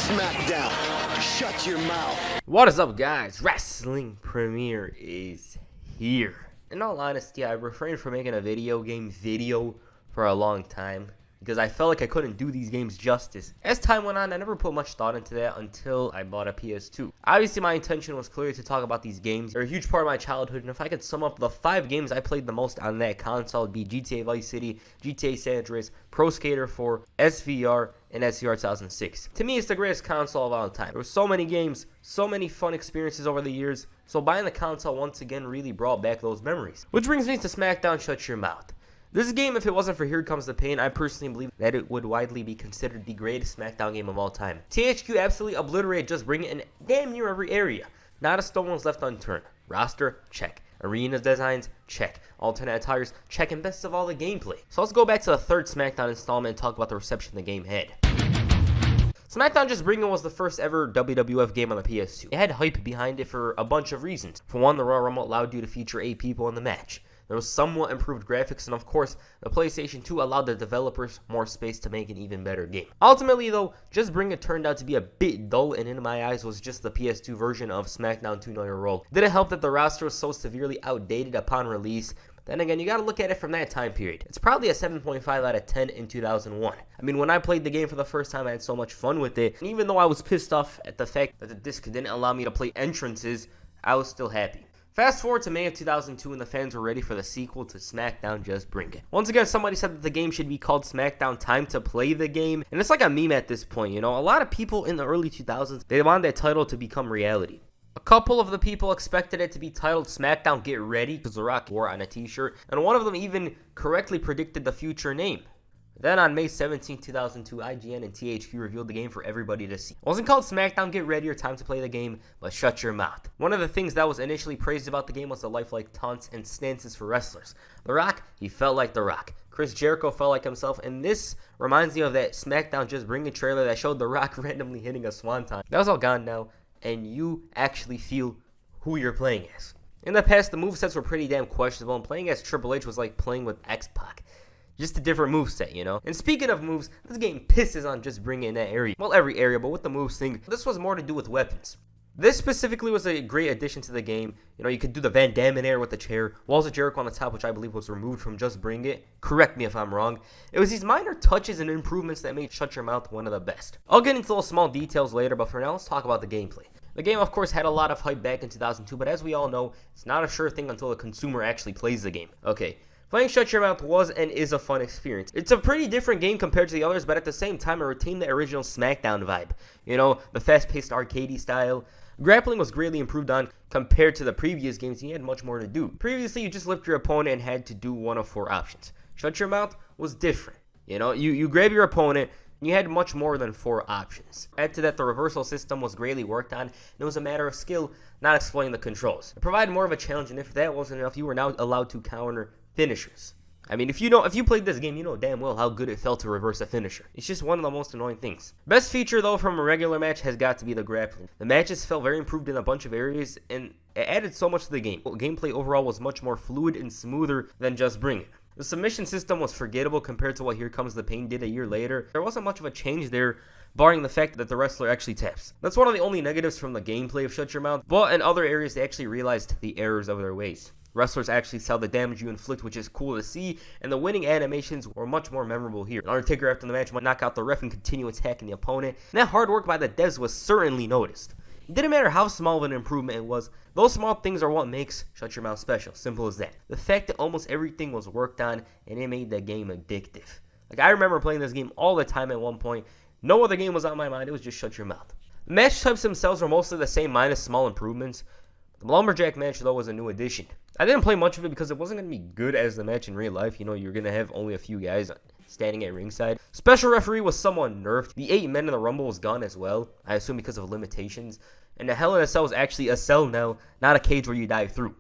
SmackDown. Shut your mouth. What is up, guys? Wrestling Premiere is here. In all honesty, I refrained from making a video game video for a long time because I felt like I couldn't do these games justice. As time went on, I never put much thought into that until I bought a PS2. Obviously, my intention was clear to talk about these games. They're a huge part of my childhood, and if I could sum up the 5 games I played the most on that console, it'd be GTA Vice City, GTA San Andreas, Pro Skater 4, SVR, and SVR 2006. To me, it's the greatest console of all time. There were so many games, so many fun experiences over the years, so buying the console once again really brought back those memories. Which brings me to SmackDown Shut Your Mouth. This game, if it wasn't for Here Comes the Pain, I personally believe that it would widely be considered the greatest SmackDown game of all time. THQ absolutely obliterated Just Bring It in damn near every area. Not a stone was left unturned. Roster, check. Arena designs, check. Alternate attires, check. And best of all, the gameplay. So let's go back to the third SmackDown installment and talk about the reception the game had. SmackDown Just Bring It was the first ever WWF game on the PS2. It had hype behind it for a bunch of reasons. For one, the Royal Rumble allowed you to feature 8 people in the match. There was somewhat improved graphics, and of course, the PlayStation 2 allowed the developers more space to make an even better game. Ultimately, though, Just Bring It turned out to be a bit dull, and in my eyes was just the PS2 version of SmackDown 2 Know Your Role. Didn't help that the roster was so severely outdated upon release. Then again, you gotta look at it from that time period. It's probably a 7.5 out of 10 in 2001. I mean, when I played the game for the first time, I had so much fun with it, and even though I was pissed off at the fact that the disc didn't allow me to play entrances, I was still happy. Fast forward to May of 2002 and the fans were ready for the sequel to SmackDown Just Bring It. Once again, somebody said that the game should be called SmackDown Time to Play the Game. And it's like a meme at this point, you know. A lot of people in the early 2000s, they wanted that title to become reality. A couple of the people expected it to be titled SmackDown Get Ready because The Rock wore it on a t-shirt. And one of them even correctly predicted the future name. Then on May 17, 2002, IGN and THQ revealed the game for everybody to see. It wasn't called SmackDown Get Ready or Time to Play the Game, but Shut Your Mouth. One of the things that was initially praised about the game was the lifelike taunts and stances for wrestlers. The Rock, he felt like The Rock. Chris Jericho felt like himself, and this reminds me of that SmackDown Just Bring It trailer that showed The Rock randomly hitting a swanton. That was all gone now, and you actually feel who you're playing as. In the past, the movesets were pretty damn questionable, and playing as Triple H was like playing with X-Pac. Just a different moveset, you know? And speaking of moves, this game pisses on Just Bring It in that area. Well, every area, but with the moves thing, this was more to do with weapons. This specifically was a great addition to the game. You know, you could do the Van Damme in air with the chair, Walls of Jericho on the top, which I believe was removed from Just Bring It. Correct me if I'm wrong. It was these minor touches and improvements that made Shut Your Mouth one of the best. I'll get into those small details later, but for now, let's talk about the gameplay. The game, of course, had a lot of hype back in 2002, but as we all know, it's not a sure thing until the consumer actually plays the game. Okay. Playing Shut Your Mouth was and is a fun experience. It's a pretty different game compared to the others, but at the same time, it retained the original SmackDown vibe. You know, the fast-paced arcadey style. Grappling was greatly improved on compared to the previous games, and you had much more to do. Previously, you just lift your opponent and had to do one of 4 options. Shut Your Mouth was different. You know, you grab your opponent, and you had much more than 4 options. Add to that, the reversal system was greatly worked on, and it was a matter of skill, not exploiting the controls. It provided more of a challenge, and if that wasn't enough, you were now allowed to counter finishers. I mean, if you played this game, you know damn well how good it felt to reverse a finisher. It's just one of the most annoying things. Best feature, though, from a regular match has got to be the grappling. The matches felt very improved in a bunch of areas, and it added so much to the game. Gameplay overall was much more fluid and smoother than Just Bring It. The submission system was forgettable compared to what Here Comes the Pain did a year later. There wasn't much of a change there, barring the fact that the wrestler actually taps. That's one of the only negatives from the gameplay of Shut Your Mouth, but in other areas they actually realized the errors of their ways. Wrestlers actually sell the damage you inflict, which is cool to see, and the winning animations were much more memorable here. Undertaker after the match might knock out the ref and continue attacking the opponent, and that hard work by the devs was certainly noticed. It didn't matter how small of an improvement it was, those small things are what makes Shut Your Mouth special, simple as that. The fact that almost everything was worked on, and it made the game addictive. Like, I remember playing this game all the time at one point. No other game was on my mind, it was just Shut Your Mouth. The match types themselves were mostly the same minus small improvements. The Lumberjack match, though, was a new addition. I didn't play much of it because it wasn't going to be good as the match in real life. You know, you're going to have only a few guys standing at ringside. Special referee was somewhat nerfed. The 8 men in the Rumble was gone as well, I assume because of limitations. And the Hell in a Cell is actually a cell now, not a cage where you dive through.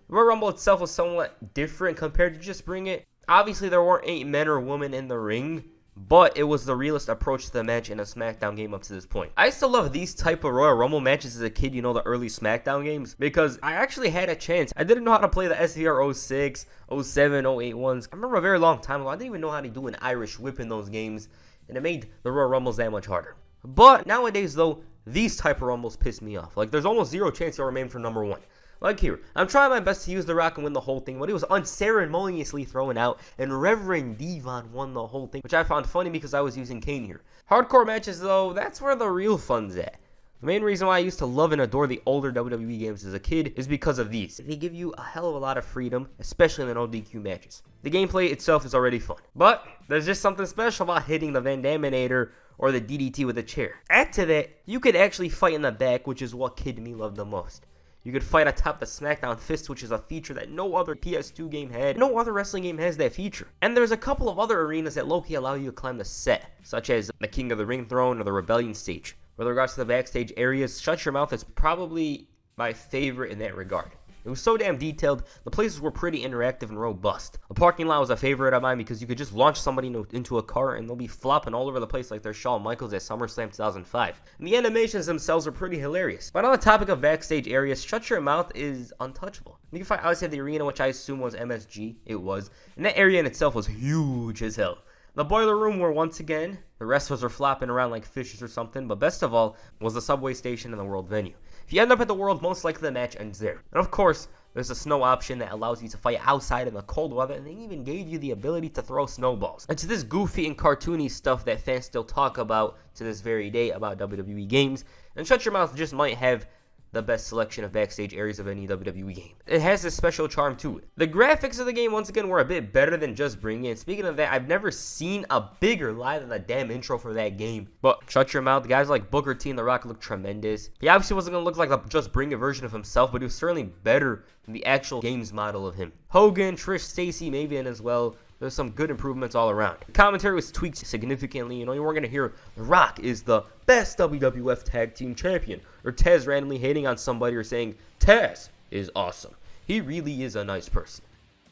The Royal Rumble itself was somewhat different compared to Just Bring It. Obviously, there weren't 8 men or women in the ring, but it was the realest approach to the match in a SmackDown game up to this point. I still love these type of Royal Rumble matches as a kid, you know, the early SmackDown games, because I actually had a chance. I didn't know how to play the SVR 06, 07, 08 ones. I remember a very long time ago, I didn't even know how to do an Irish whip in those games, and it made the Royal Rumbles that much harder. But nowadays, though, these type of rumbles piss me off. Like, there's almost zero chance he'll remain for number 1. Like here, I'm trying my best to use The Rock and win the whole thing, but he was unceremoniously thrown out, and Reverend Devon won the whole thing, which I found funny because I was using Kane here. Hardcore matches, though, that's where the real fun's at. The main reason why I used to love and adore the older WWE games as a kid is because of these. They give you a hell of a lot of freedom, especially in the no DQ matches. The gameplay itself is already fun, but there's just something special about hitting the Van Daminator or the DDT with a chair. Add to that, you could actually fight in the back, which is what kid me loved the most. You could fight atop the SmackDown Fist, which is a feature that no other PS2 game had. No other wrestling game has that feature. And there's a couple of other arenas that low-key allow you to climb the set, such as the King of the Ring throne or the Rebellion stage. With regards to the backstage areas, Shut Your Mouth is probably my favorite in that regard. It was so damn detailed, the places were pretty interactive and robust. The parking lot was a favorite of mine because you could just launch somebody into a car and they'll be flopping all over the place like they're Shawn Michaels at SummerSlam 2005. And the animations themselves are pretty hilarious. But on the topic of backstage areas, Shut Your Mouth is untouchable. You can find outside the arena, which I assume was MSG. It was. And that area in itself was huge as hell. The boiler room where, once again, the wrestlers were flopping around like fishes or something, but best of all was the subway station and the world venue. If you end up at the world, most likely the match ends there. And of course, there's a snow option that allows you to fight outside in the cold weather, and they even gave you the ability to throw snowballs. It's this goofy and cartoony stuff that fans still talk about to this very day about WWE games, and Shut Your Mouth just might have the best selection of backstage areas of any WWE game. It has this special charm to it. The graphics of the game, once again, were a bit better than Just Bring It. Speaking of that, I've never seen a bigger lie than the damn intro for that game. But Shut Your Mouth, guys like Booker T and The Rock look tremendous. He obviously wasn't going to look like the Just Bring It version of himself, but he was certainly better than the actual games model of him. Hogan, Trish, Stacey, Maven as well. There's some good improvements all around. The commentary was tweaked significantly. You weren't going to hear The Rock is the best WWF Tag Team Champion, or Taz randomly hating on somebody or saying, Taz is awesome. He really is a nice person.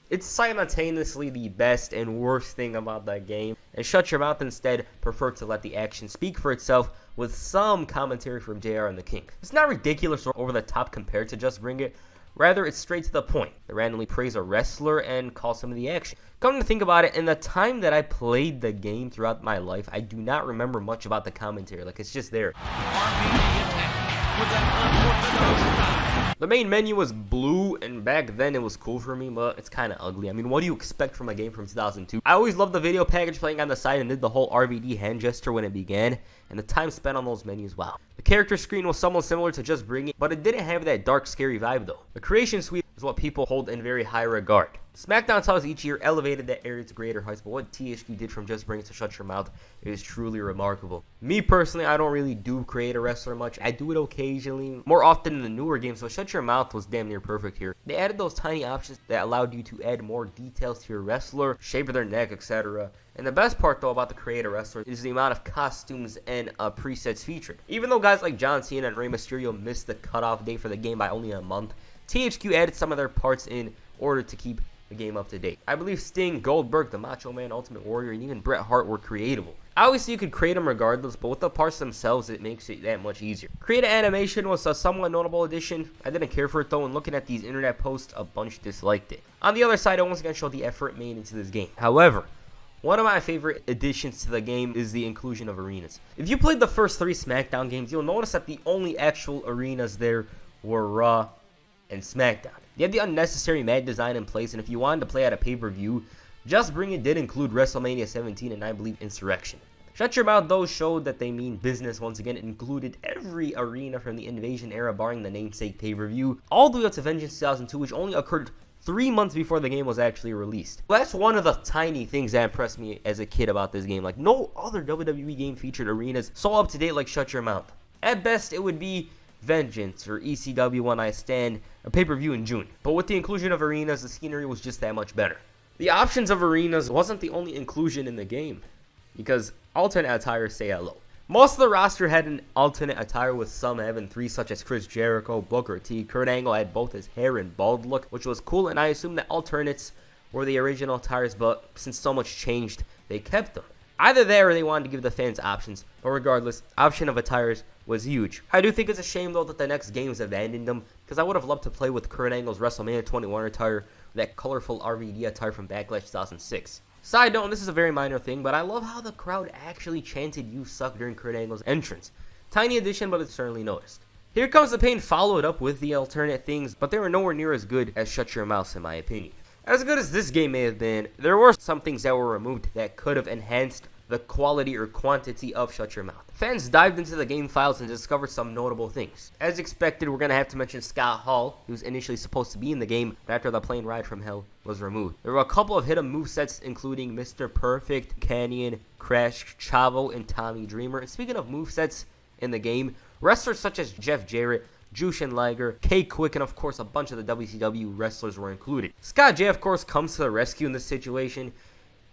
It's simultaneously the best and worst thing about that game, and Shut Your Mouth instead preferred to let the action speak for itself with some commentary from JR and the King. It's not ridiculous or over the top compared to Just Bring It. Rather, it's straight to the point. They randomly praise a wrestler and call some of the action. Come to think about it, in the time that I played the game throughout my life, I do not remember much about the commentary. Like, it's just there. The main menu was blue, and back then it was cool for me, but it's kind of ugly. I mean, what do you expect from a game from 2002? I always loved the video package playing on the side and did the whole RVD hand gesture when it began, and the time spent on those menus, wow. The character screen was somewhat similar to Just Bring It, but it didn't have that dark, scary vibe though. The creation suite is what people hold in very high regard. SmackDown titles each year elevated that area to greater heights, but what THQ did from Just Bring It to Shut Your Mouth is truly remarkable. Me personally, I don't really do create a wrestler much. I do it occasionally, more often in the newer games, so Shut Your Mouth was damn near perfect here. They added those tiny options that allowed you to add more details to your wrestler, shape of their neck, etc. And the best part though about the create a wrestler is the amount of costumes and presets featured. Even though guys like John Cena and Rey Mysterio missed the cutoff date for the game by only a month, THQ added some of their parts in order to keep the game up to date. I believe Sting, Goldberg, the Macho Man, Ultimate Warrior, and even Bret Hart were creatable. Obviously, you could create them regardless, but with the parts themselves, it makes it that much easier. Creative animation was a somewhat notable addition. I didn't care for it though, and looking at these internet posts, a bunch disliked it. On the other side, I once again showed the effort made into this game. However, one of my favorite additions to the game is the inclusion of arenas. If you played the first 3 SmackDown games, you'll notice that the only actual arenas there were Raw and SmackDown. You had the unnecessary mat design in place, and if you wanted to play at a pay-per-view, Just Bring It did include WrestleMania 17 and I believe Insurrection. Shut Your Mouth though showed that they mean business once again. It included every arena from the Invasion era barring the namesake pay-per-view, all the way up to Vengeance 2002, which only occurred 3 months before the game was actually released. Well, that's one of the tiny things that impressed me as a kid about this game. Like, no other WWE game featured arenas so up to date like Shut Your Mouth. At best, it would be Vengeance or ECW One Night Stand, a pay-per-view in June. But with the inclusion of arenas, the scenery was just that much better. The options of arenas wasn't the only inclusion in the game, because alternate attire say hello. Most of the roster had an alternate attire, with some having 3 such as Chris Jericho, Booker T, Kurt Angle had both his hair and bald look, which was cool, and I assume that alternates were the original attires, but since so much changed, they kept them. Either that or they wanted to give the fans options, but regardless, option of attires was huge. I do think it's a shame though that the next games abandoned them, because I would have loved to play with Kurt Angle's WrestleMania 21 attire, that colorful RVD attire from Backlash 2006. Side note, and this is a very minor thing, but I love how the crowd actually chanted "You suck" during Kurt Angle's entrance. Tiny addition, but it's certainly noticed. Here Comes the Pain followed up with the alternate things, but they were nowhere near as good as Shut Your Mouth in my opinion. As good as this game may have been, there were some things that were removed that could have enhanced the quality or quantity of Shut Your Mouth. Fans dived into the game files and discovered some notable things. As expected, we're going to have to mention Scott Hall, who was initially supposed to be in the game, but after the plane ride from hell was removed. There were a couple of hidden movesets, including Mr. Perfect, Canyon, Crash, Chavo, and Tommy Dreamer. And speaking of movesets in the game, wrestlers such as Jeff Jarrett, Jushin Liger, K-Quick, and of course a bunch of the WCW wrestlers were included. Scott J, of course, comes to the rescue in this situation.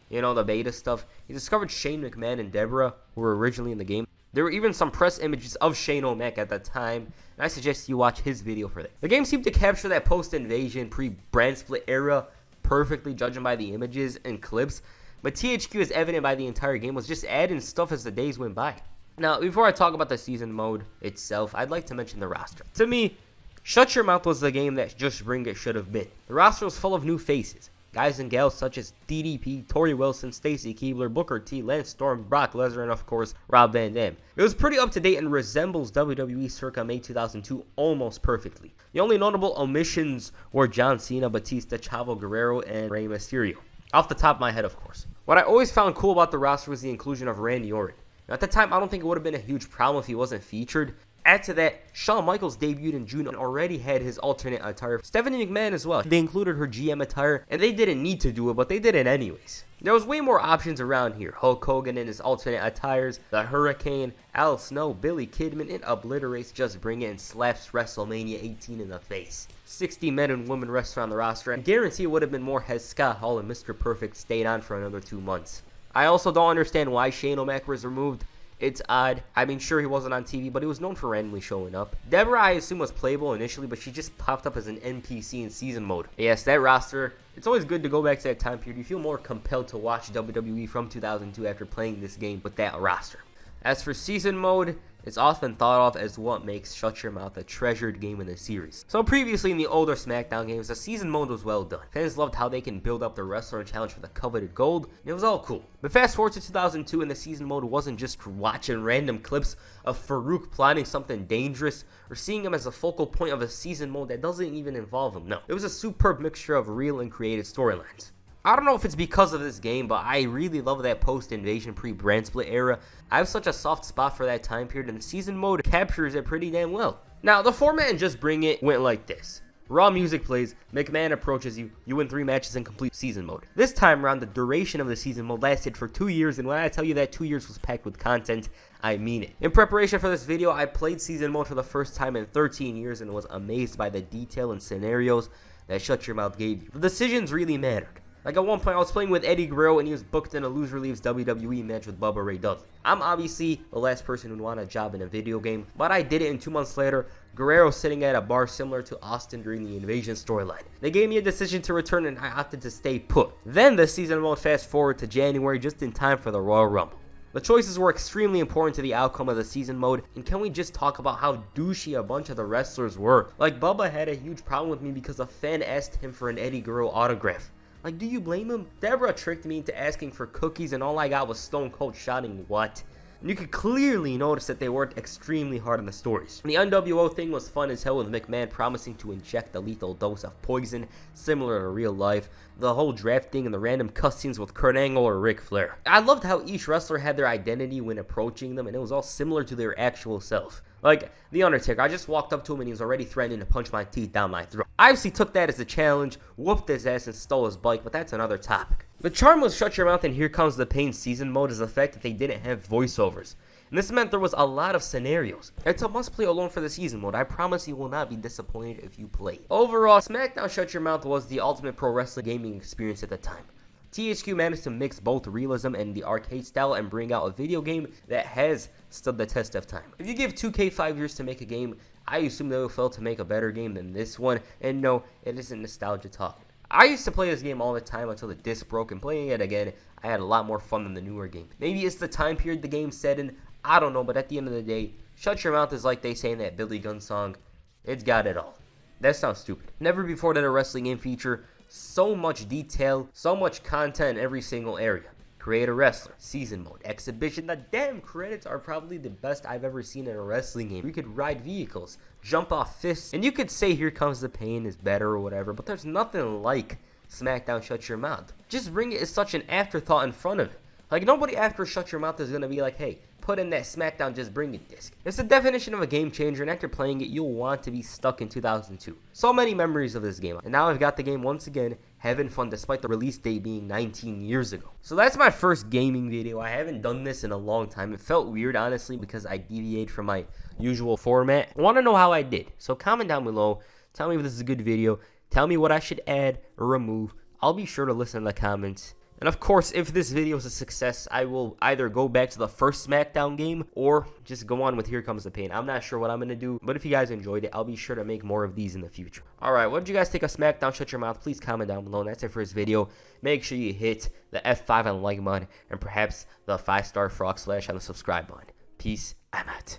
You know, the beta stuff. He discovered Shane McMahon and Deborah, who were originally in the game. There were even some press images of Shane O'Mac at that time, and I suggest you watch his video for that. The game seemed to capture that post-invasion, pre-brand split era perfectly, judging by the images and clips, but THQ, as evident by the entire game, was just adding stuff as the days went by. Now, before I talk about the season mode itself, I'd like to mention the roster. To me, Shut Your Mouth was the game that Just Bring It should have been. The roster was full of new faces. Guys and gals such as DDP, Tori Wilson, Stacy Keibler, Booker T, Lance Storm, Brock Lesnar, and of course, Rob Van Dam. It was pretty up to date and resembles WWE circa May 2002 almost perfectly. The only notable omissions were John Cena, Batista, Chavo Guerrero, and Rey Mysterio. Off the top of my head, of course. What I always found cool about the roster was the inclusion of Randy Orton. Now, at the time, I don't think it would have been a huge problem if he wasn't featured. Add to that, Shawn Michaels debuted in June and already had his alternate attire. Stephanie McMahon as well. They included her GM attire, and they didn't need to do it, but they did it anyways. There was way more options around here. Hulk Hogan in his alternate attires, the Hurricane, Al Snow, Billy Kidman, and obliterates Just Bring It and slaps WrestleMania 18 in the face. 60 men and women wrestlers on the roster, and I guarantee it would have been more had Scott Hall and Mr. Perfect stayed on for another 2 months. I also don't understand why Shane O'Mac was removed. It's odd. I mean, sure, he wasn't on TV, but he was known for randomly showing up. Deborah, I assume, was playable initially, but she just popped up as an NPC in season mode. Yes, that roster, it's always good to go back to that time period. You feel more compelled to watch WWE from 2002 after playing this game with that roster. As for season mode, it's often thought of as what makes Shut Your Mouth a treasured game in the series. So previously in the older SmackDown games, the season mode was well done. Fans loved how they can build up the wrestler and challenge for the coveted gold, and it was all cool. But fast forward to 2002 and the season mode wasn't just watching random clips of Farouk plotting something dangerous or seeing him as a focal point of a season mode that doesn't even involve him. No, it was a superb mixture of real and creative storylines. I don't know if it's because of this game, but I really love that post-invasion, pre-brand split era. I have such a soft spot for that time period, and the season mode captures it pretty damn well. Now, the format in Just Bring It went like this. Raw music plays, McMahon approaches you, you win 3 matches in complete season mode. This time around, the duration of the season mode lasted for 2 years, and when I tell you that 2 years was packed with content, I mean it. In preparation for this video, I played season mode for the first time in 13 years and was amazed by the detail and scenarios that Shut Your Mouth gave you. The decisions really mattered. Like at one point, I was playing with Eddie Guerrero and he was booked in a Loser Leaves WWE match with Bubba Ray Dudley. I'm obviously the last person who'd want a job in a video game, but I did it, and 2 months later, Guerrero sitting at a bar similar to Austin during the Invasion storyline. They gave me a decision to return and I opted to stay put. Then the season mode fast forward to January just in time for the Royal Rumble. The choices were extremely important to the outcome of the season mode, and can we just talk about how douchey a bunch of the wrestlers were? Like, Bubba had a huge problem with me because a fan asked him for an Eddie Guerrero autograph. Like, do you blame him? Deborah tricked me into asking for cookies, and all I got was Stone Cold shouting, "What?" And you could clearly notice that they worked extremely hard on the stories. The NWO thing was fun as hell, with McMahon promising to inject a lethal dose of poison, similar to real life. The whole draft thing and the random cutscenes with Kurt Angle or Ric Flair. I loved how each wrestler had their identity when approaching them, and it was all similar to their actual self. Like, The Undertaker, I just walked up to him and he was already threatening to punch my teeth down my throat. I obviously took that as a challenge, whooped his ass and stole his bike, but that's another topic. The charm with Shut Your Mouth and Here Comes the Pain season mode is the fact that they didn't have voiceovers. And this meant there was a lot of scenarios. It's a must play alone for the season mode. I promise you will not be disappointed if you play. Overall, SmackDown Shut Your Mouth was the ultimate pro wrestling gaming experience at the time. THQ managed to mix both realism and the arcade style and bring out a video game that has stood the test of time. If you give 2K 5 years to make a game, I assume they will fail to make a better game than this one, and no, it isn't nostalgia talking. I used to play this game all the time until the disc broke, and playing it again, I had a lot more fun than the newer game. Maybe it's the time period the game set in, I don't know, but at the end of the day, Shut Your Mouth is like they say in that Billy Gunn song, it's got it all. That sounds stupid. Never before did a wrestling game feature So much detail, so much content in every single area. Create a wrestler, season mode, exhibition. The damn credits are probably the best I've ever seen in a wrestling game. You could ride vehicles, jump off fists, and you could say Here Comes the Pain is better or whatever, but there's nothing like SmackDown Shut Your Mouth. Just bring it as such an afterthought in front of it. Like, nobody after Shut Your Mouth is going to be like, hey, put in that SmackDown Just Bring It disc. It's the definition of a game changer, and after playing it, you'll want to be stuck in 2002. So many memories of this game. And now I've got the game once again, having fun despite the release date being 19 years ago. So that's my first gaming video. I haven't done this in a long time. It felt weird, honestly, because I deviated from my usual format. I want to know how I did. So comment down below. Tell me if this is a good video. Tell me what I should add or remove. I'll be sure to listen to the comments. And of course, if this video is a success, I will either go back to the first SmackDown game or just go on with Here Comes the Pain. I'm not sure what I'm going to do, but if you guys enjoyed it, I'll be sure to make more of these in the future. Alright, what did you guys think of SmackDown Shut Your Mouth? Please comment down below. And that's it for this video. Make sure you hit the F5 on the like button and perhaps the 5-star frog splash on the subscribe button. Peace. I'm out.